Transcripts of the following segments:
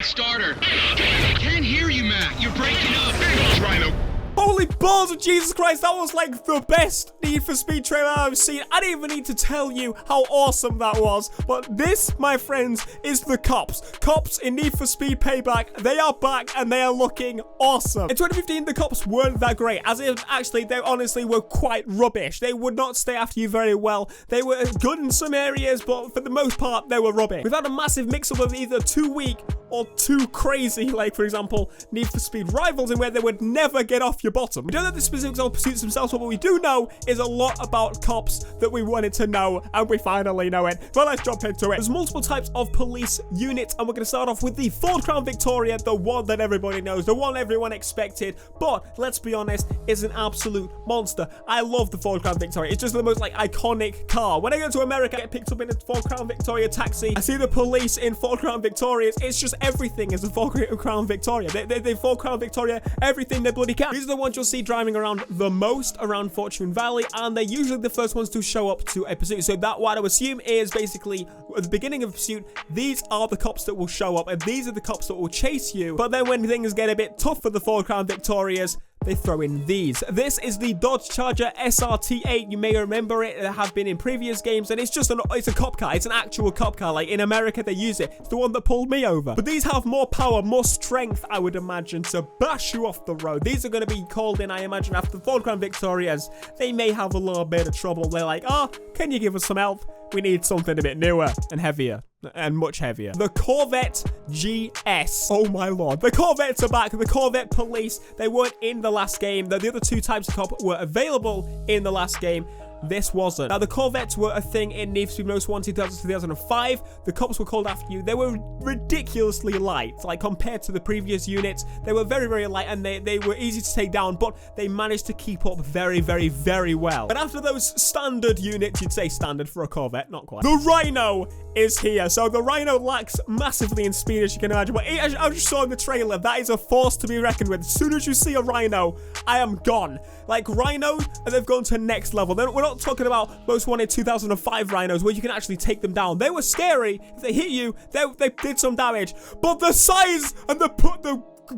Starter. I can't hear you, Matt. You're breaking up. Rhino. Holy balls of Jesus Christ, that was like the best Need for Speed trailer I've seen. I didn't even need to tell you how awesome that was. But this, my friends, is the cops. Cops in Need for Speed Payback, they are back and they are looking awesome. In 2015, the cops weren't that great. As in, actually, they honestly were quite rubbish. They would not stay after you very well. They were good in some areas, but for the most part, they were rubbish. We've had a massive mix-up of either too weak or too crazy, like for example, Need for Speed Rivals, in where they would never get off your bottom. We don't know the specifics of pursuits themselves, but what we do know is a lot about cops that we wanted to know, and we finally know it. So let's jump into it. There's multiple types of police units, and we're going to start off with the Ford Crown Victoria, the one that everybody knows, the one everyone expected, but let's be honest, is an absolute monster. I love the Ford Crown Victoria. It's just the most like iconic car. When I go to America, I get picked up in a Ford Crown Victoria taxi. I see the police in Ford Crown Victorias. It's just everything is a Ford Crown Victoria. They Ford Crown Victoria, everything they bloody can. These are the ones you'll see driving around the most around Fortune Valley, and they're usually the first ones to show up to a pursuit. So that what I would assume is basically at the beginning of a pursuit, these are the cops that will show up, and these are the cops that will chase you. But then when things get a bit tough for the Ford Crown Victorias, they throw in these. This is the Dodge Charger SRT8. You may remember it. It have been in previous games, and it's just it's a cop car. It's an actual cop car. Like in America, they use it. It's the one that pulled me over. But these have more power, more strength, I would imagine, to bash you off the road. These are going to be called in, I imagine, after the Ford Crown Victorias. They may have a little bit of trouble. They're like, oh, can you give us some help? We need something a bit newer and heavier. And much heavier. The Corvette GS. Oh my lord. The Corvettes are back. The Corvette Police. They weren't in the last game. The other two types of cop were available in the last game. This wasn't. Now, the Corvettes were a thing in Need for Speed Most Wanted 2005. The cops were called after you. They were ridiculously light. Like, compared to the previous units, they were very, very light, and they were easy to take down, but they managed to keep up very, very, very well. And after those standard units, you'd say standard for a Corvette, not quite. The Rhino is here. So the Rhino lacks massively in speed, as you can imagine, but I just saw in the trailer, that is a force to be reckoned with. As soon as you see a Rhino, I am gone. Like, Rhino, and they've gone to next level. We're not talking about Most Wanted 2005 Rhinos, where you can actually take them down. They were scary. If they hit you, they did some damage. But the size and the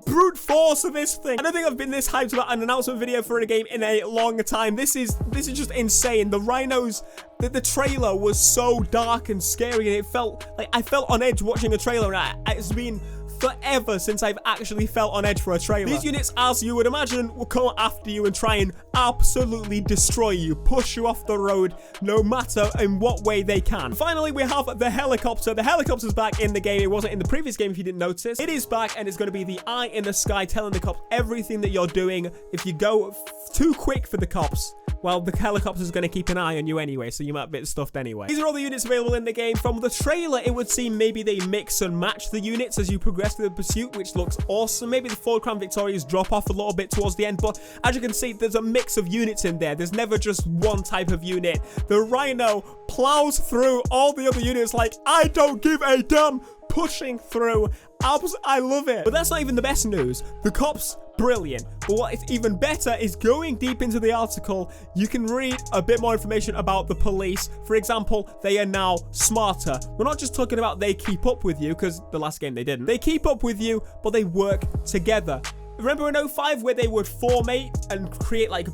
brute force of this thing. I don't think I've been this hyped about an announcement video for a game in a long time. This is just insane. The Rhinos, the trailer was so dark and scary, and it felt like I felt on edge watching a trailer. It's been forever since I've actually felt on edge for a trailer. These units, as you would imagine, will come after you and try and absolutely destroy you, push you off the road, no matter in what way they can. Finally, we have the helicopter. The helicopter's back in the game. It wasn't in the previous game, if you didn't notice. It is back, and it's going to be the eye in the sky, telling the cops everything that you're doing. If you go too quick for the cops, well, the helicopter's going to keep an eye on you anyway, so you might be stuffed anyway. These are all the units available in the game. From the trailer, it would seem maybe they mix and match the units as you progress through the pursuit, which looks awesome. Maybe the Ford Crown Victorias drop off a little bit towards the end, but as you can see, there's a mix of units in there. There's never just one type of unit. The Rhino plows through all the other units like, I don't give a damn, pushing through. I love it. But that's not even the best news. The cops, brilliant. But what is even better is going deep into the article, you can read a bit more information about the police. For example, they are now smarter. We're not just talking about they keep up with you, because the last game they didn't. They keep up with you, but they work together. Remember in 05 where they would formate and create like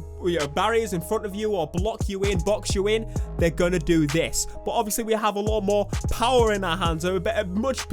barriers in front of you or block you in, box you in? They're gonna do this. But obviously we have a lot more power in our hands, a much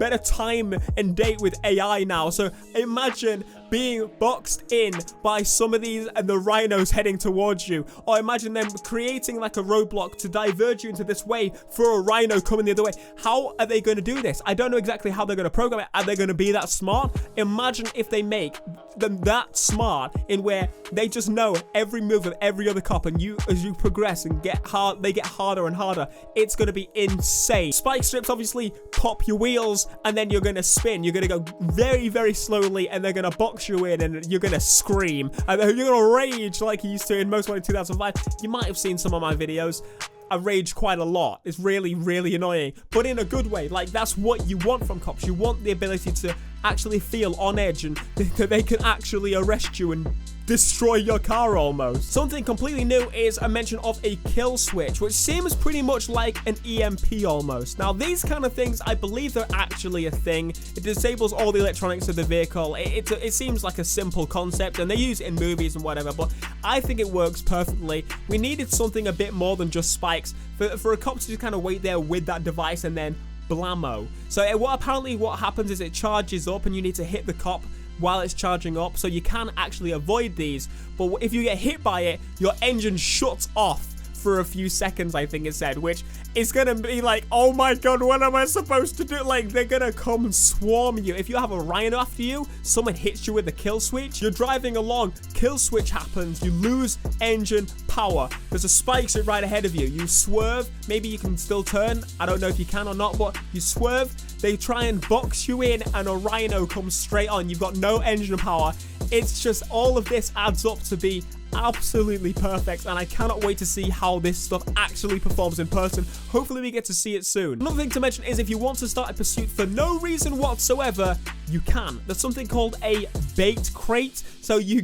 better time and date with AI now. So imagine being boxed in by some of these and the Rhinos heading towards you. Or imagine them creating like a roadblock to divert you into this way for a Rhino coming the other way. How are they going to do this? I don't know exactly how they're going to program it. Are they going to be that smart? Imagine if they make them that smart in where they just know every move of every other cop, and as you progress and they get harder and harder. It's going to be insane. Spike strips obviously pop your wheels, and then you're going to spin. You're going to go very, very slowly, and they're going to box you in, and you're going to scream, and you're going to rage like you used to in Most Wanted 2005. You might have seen some of my videos. I rage quite a lot. It's really, really annoying, but in a good way. Like, that's what you want from cops. You want the ability to actually feel on edge and that they can actually arrest you and destroy your car almost. Something completely new is a mention of a kill switch, which seems pretty much like an EMP almost. Now, these kind of things, I believe they're actually a thing. It disables all the electronics of the vehicle. It seems like a simple concept, and they use it in movies and whatever, but I think it works perfectly. We needed something a bit more than just spikes for a cop to just kind of wait there with that device and then blammo. So apparently what happens is it charges up and you need to hit the cop while it's charging up, so you can actually avoid these, but if you get hit by it, your engine shuts off for a few seconds, I think it said, which is gonna be like, oh my god, what am I supposed to do? Like, they're gonna come and swarm you. If you have a Rhino after you, someone hits you with a kill switch, you're driving along, kill switch happens, you lose engine power, there's a spike right ahead of you, you swerve, maybe you can still turn, I don't know if you can or not, but you swerve, they try and box you in, and a Rhino comes straight on, you've got no engine power. It's just, all of this adds up to be absolutely perfect, and I cannot wait to see how this stuff actually performs in person. Hopefully we get to see it soon. Another thing to mention is if you want to start a pursuit for no reason whatsoever, you can. There's something called a bait crate. So you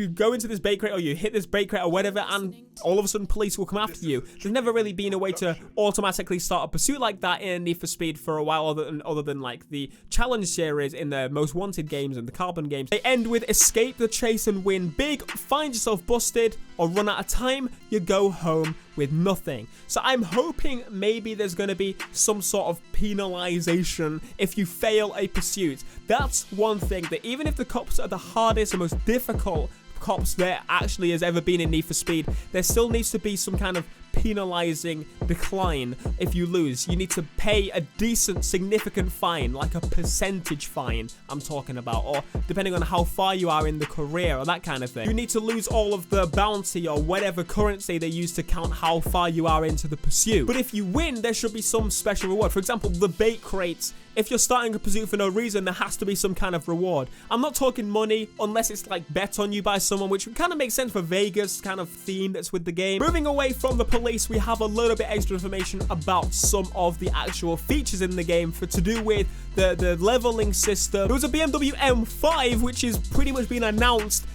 go into this bait crate, or you hit this bait crate or whatever, and all of a sudden police will come after you. There's never really been a way to automatically start a pursuit like that in Need for Speed for a while, other than like the challenge series in the Most Wanted games and the Carbon games. They end with escape the chase and win big, find yourself busted, or run out of time, you go home with nothing. So I'm hoping maybe there's going to be some sort of penalization if you fail a pursuit. That's one thing, that even if the cops are the hardest and most difficult cops there actually has ever been in Need for Speed, there still needs to be some kind of penalizing decline. If you lose, you need to pay a decent, significant fine, like a percentage fine I'm talking about, or depending on how far you are in the career or that kind of thing. You need to lose all of the bounty or whatever currency they use to count how far you are into the pursuit. But if you win, there should be some special reward. For example, the bait crates. If you're starting a pursuit for no reason, there has to be some kind of reward. I'm not talking money, unless it's like bet on you by someone, which kind of makes sense for Vegas kind of theme that's with the game. Moving away from the police, we have a little bit extra information about some of the actual features in the game to do with the leveling system. There was a BMW M5, which is pretty much been announced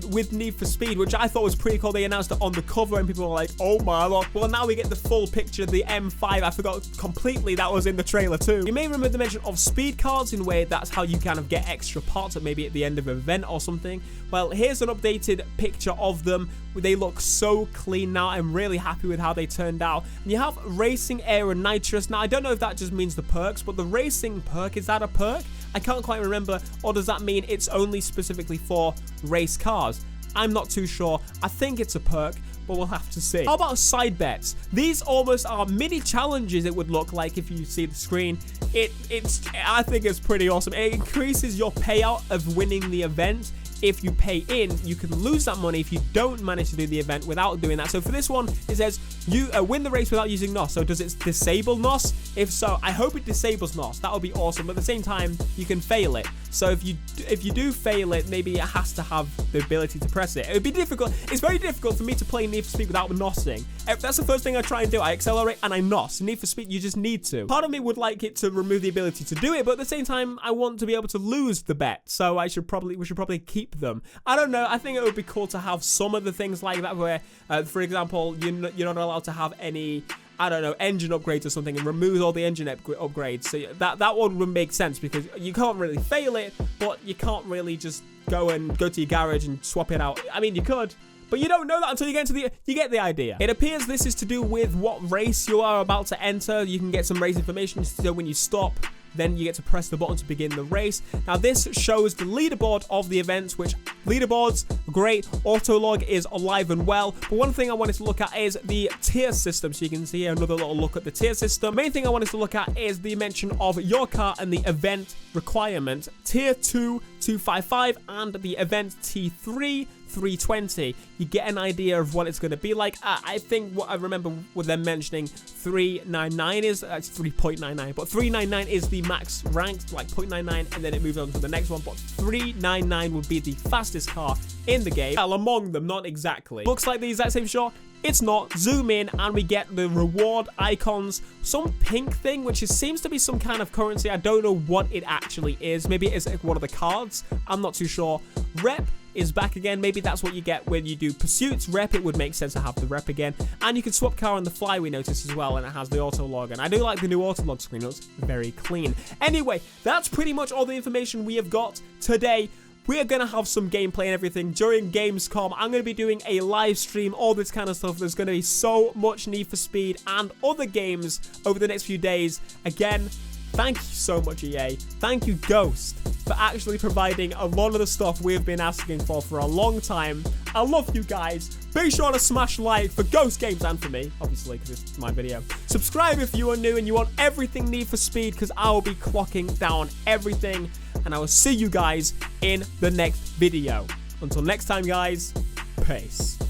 with Need for Speed, which I thought was pretty cool. They announced it on the cover and people were like, oh my lord. Well, now we get the full picture of the M5. I forgot completely that was in the trailer too. You may remember the mention of speed cards, in a way that's how you kind of get extra parts at maybe at the end of an event or something. Well, here's an updated picture of them. They look so clean now. I'm really happy with how they turned out. And you have racing, air, and nitrous. Now, I don't know if that just means the perks, but the racing perk, is that a perk? I can't quite remember. Or does that mean it's only specifically for race cars? I'm not too sure. I think it's a perk, but we'll have to see. How about side bets? These almost are mini challenges, it would look like if you see the screen. I think it's pretty awesome. It increases your payout of winning the event. If you pay in, you can lose that money if you don't manage to do the event without doing that. So for this one, it says you win the race without using NOS. So does it disable NOS? If so, I hope it disables NOS. That would be awesome. But at the same time, you can fail it. So if you do fail it, maybe it has to have the ability to press it. It would be difficult. It's very difficult for me to play Need for Speed without NOSing. That's the first thing I try and do. I accelerate and I NOS. Need for Speed, you just need to. Part of me would like it to remove the ability to do it, but at the same time, I want to be able to lose the bet. So we should probably keep them. I don't know. I think it would be cool to have some of the things like that where, for example, you're not allowed to have any, I don't know, engine upgrades or something, and remove all the engine upgrades. So that one would make sense, because you can't really fail it, but you can't really just go to your garage and swap it out. I mean, you could, but you don't know that until you get you get the idea. It appears this is to do with what race you are about to enter. You can get some race information, so when you stop, then you get to press the button to begin the race. Now, this shows the leaderboard of the events, which leaderboards are great. Autolog is alive and well. But one thing I wanted to look at is the tier system. So you can see here another little look at the tier system. The main thing I wanted to look at is the mention of your car and the event requirement. Tier 2, 255, and the event T3, 320. You get an idea of what it's going to be like. I think what I remember with them mentioning 399 is 3.99, but 399 is the max ranked, like 0.99, and then it moves on to the next one. But 399 would be the fastest car in the game. Well, among them, not exactly. Looks like the exact same shot. It's not. Zoom in and we get the reward icons, some pink thing, which seems to be some kind of currency. I don't know what it actually is. Maybe it is like one of the cards. I'm not too sure. Rep is back again. Maybe that's what you get when you do pursuits. Rep, it would make sense to have the rep again. And you can swap car on the fly, we notice as well, and it has the auto log. And I do like the new auto log screen. It looks very clean. Anyway, that's pretty much all the information we have got today. We are going to have some gameplay and everything during Gamescom. I'm going to be doing a live stream, all this kind of stuff. There's going to be so much Need for Speed and other games over the next few days. Again, thank you so much, EA. Thank you, Ghost, for actually providing a lot of the stuff we've been asking for a long time. I love you guys. Be sure to smash like for Ghost Games and for me, obviously, because it's my video. Subscribe if you are new and you want everything Need for Speed, because I will be clocking down everything. And I will see you guys in the next video. Until next time, guys, peace.